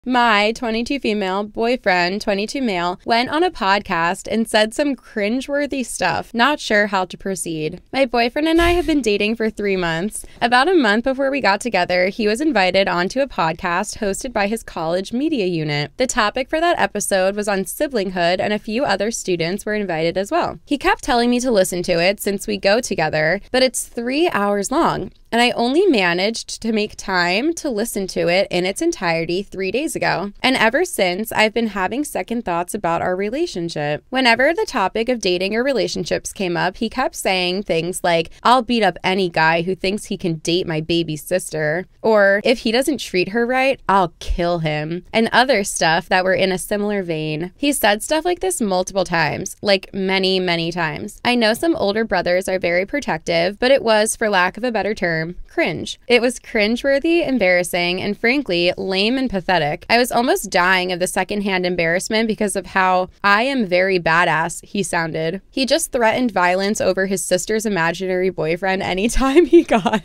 My 22 female boyfriend, 22 male, went on a podcast and said some cringeworthy stuff. Not sure how to proceed. My boyfriend and I have been dating for 3 months. About a month before we got together, he was invited onto a podcast hosted by his college media unit. The topic for that episode was on siblinghood, and a few other students were invited as well. He kept telling me to listen to it since we go together, but it's 3 hours long. And I only managed to make time to listen to it in its entirety 3 days ago. And ever since, I've been having second thoughts about our relationship. Whenever the topic of dating or relationships came up, he kept saying things like, "I'll beat up any guy who thinks he can date my baby sister," or "If he doesn't treat her right, I'll kill him," and other stuff that were in a similar vein. He said stuff like this multiple times, like many, many times. I know some older brothers are very protective, but it was, for lack of a better term, cringe. It was cringeworthy, embarrassing, and frankly, lame and pathetic. I was almost dying of the secondhand embarrassment because of how "I am very badass" he sounded. He just threatened violence over his sister's imaginary boyfriend anytime he got.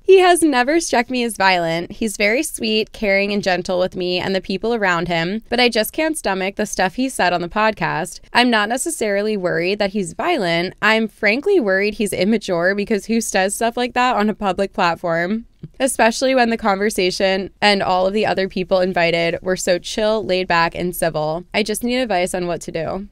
He has never struck me as violent. He's very sweet, caring, and gentle with me and the people around him, but I just can't stomach the stuff he said on the podcast. I'm not necessarily worried that he's violent. I'm frankly worried he's immature, because who says stuff like that on a public platform? Especially when the conversation and all of the other people invited were so chill, laid back, and civil. I just need advice on what to do.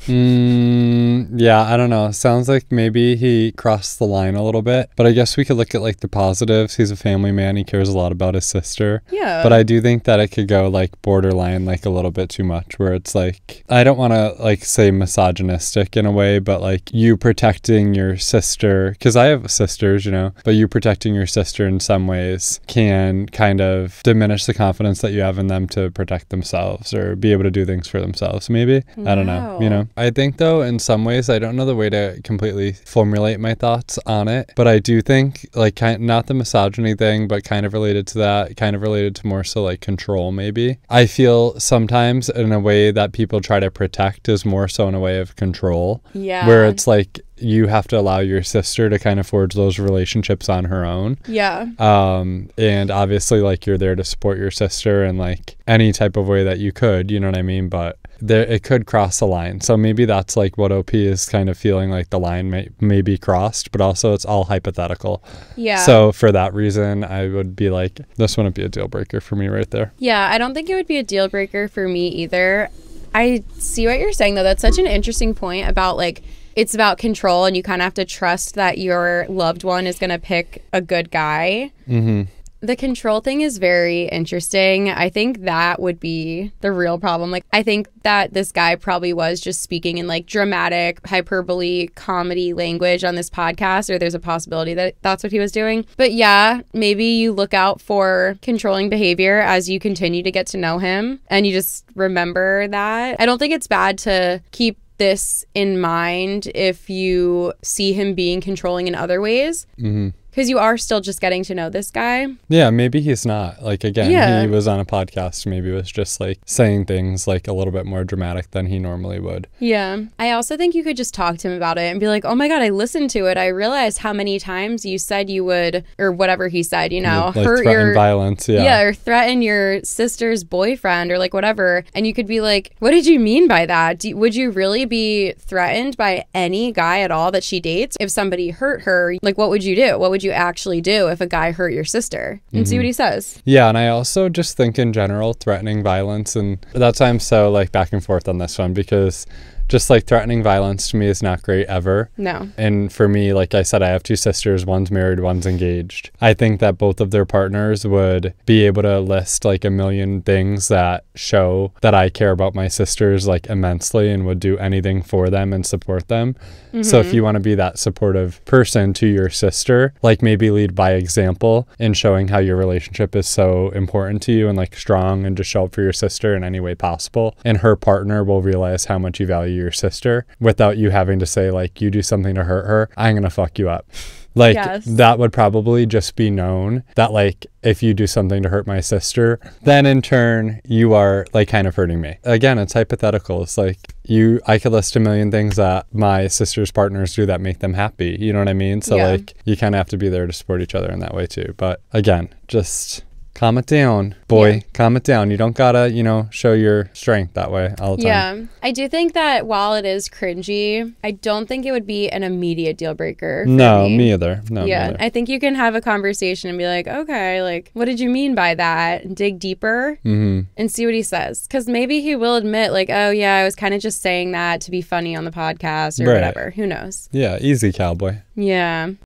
Yeah, I don't know. Sounds like maybe he crossed the line a little bit, but I guess we could look at like the positives. He's a family man. He cares a lot about his sister. Yeah. But I do think that it could go like borderline, like a little bit too much, where it's like, I don't want to like say misogynistic in a way, but like you protecting your sister, because I have sisters, you know, but you protecting your sister in some ways can kind of diminish the confidence that you have in them to protect themselves or be able to do things for themselves, maybe. I don't know. You know, I think though, in some ways, I don't know the way to completely formulate my thoughts on it, but I do think like not the misogyny thing, but kind of related to that, kind of related to more so like control, maybe. I feel sometimes in a way that people try to protect is more so in a way of control. Yeah. Where it's like, you have to allow your sister to kind of forge those relationships on her own. Yeah. And obviously like you're there to support your sister in like any type of way that you could, you know what I mean? But it could cross the line. So maybe that's like what OP is kind of feeling like the line may be crossed, but also it's all hypothetical. Yeah. So for that reason, I would be like, this wouldn't be a deal breaker for me right there. Yeah, I don't think it would be a deal breaker for me either. I see what you're saying though. That's such an interesting point about like, it's about control, and you kind of have to trust that your loved one is going to pick a good guy. Mm-hmm. The control thing is very interesting. I think that would be the real problem. Like, I think that this guy probably was just speaking in like dramatic, hyperbole, comedy language on this podcast, or there's a possibility that that's what he was doing. But yeah, maybe you look out for controlling behavior as you continue to get to know him, and you just remember that. I don't think it's bad to keep this in mind if you see him being controlling in other ways. Mm-hmm. Because you are still just getting to know this guy. Yeah, maybe he's not. Like, again, he was on a podcast. Maybe it was just, like, saying things, like, a little bit more dramatic than he normally would. Yeah. I also think you could just talk to him about it and be like, oh, my God, I listened to it. I realized how many times you said you would, or whatever he said, you know, like hurt threaten violence, Yeah, or threaten your sister's boyfriend or, like, whatever. And you could be like, what did you mean by that? Would you really be threatened by any guy at all that she dates? If somebody hurt her, like, what would you do? What would you actually do if a guy hurt your sister? And see what he says. Yeah, and I also just think in general, threatening violence, and that's why I'm so like back and forth on this one, because just like threatening violence to me is not great ever. No. And for me, like I said, I have 2 sisters, one's married, one's engaged. I think that both of their partners would be able to list like a million things that show that I care about my sisters like immensely and would do anything for them and support them. Mm-hmm. So if you want to be that supportive person to your sister, like maybe lead by example in showing how your relationship is so important to you and like strong, and just show up for your sister in any way possible. And her partner will realize how much you value your sister without you having to say like, you do something to hurt her, I'm gonna fuck you up. Like, yes. That would probably just be known that like, if you do something to hurt my sister, then in turn you are like kind of hurting me. Again, it's hypothetical. It's like I could list a million things that my sister's partners do that make them happy. You know what I mean? So like you kind of have to be there to support each other in that way too. But again, just Calm it down, boy. Yeah. Calm it down. You don't gotta, show your strength that way all the time. Yeah. I do think that while it is cringy, I don't think it would be an immediate deal breaker for No, me. me either. No, Yeah. me either. I think you can have a conversation and be like, okay, like, what did you mean by that? And dig deeper and see what he says. Because maybe he will admit, like, oh, yeah, I was kind of just saying that to be funny on the podcast or whatever. Who knows? Yeah, easy, cowboy. Yeah.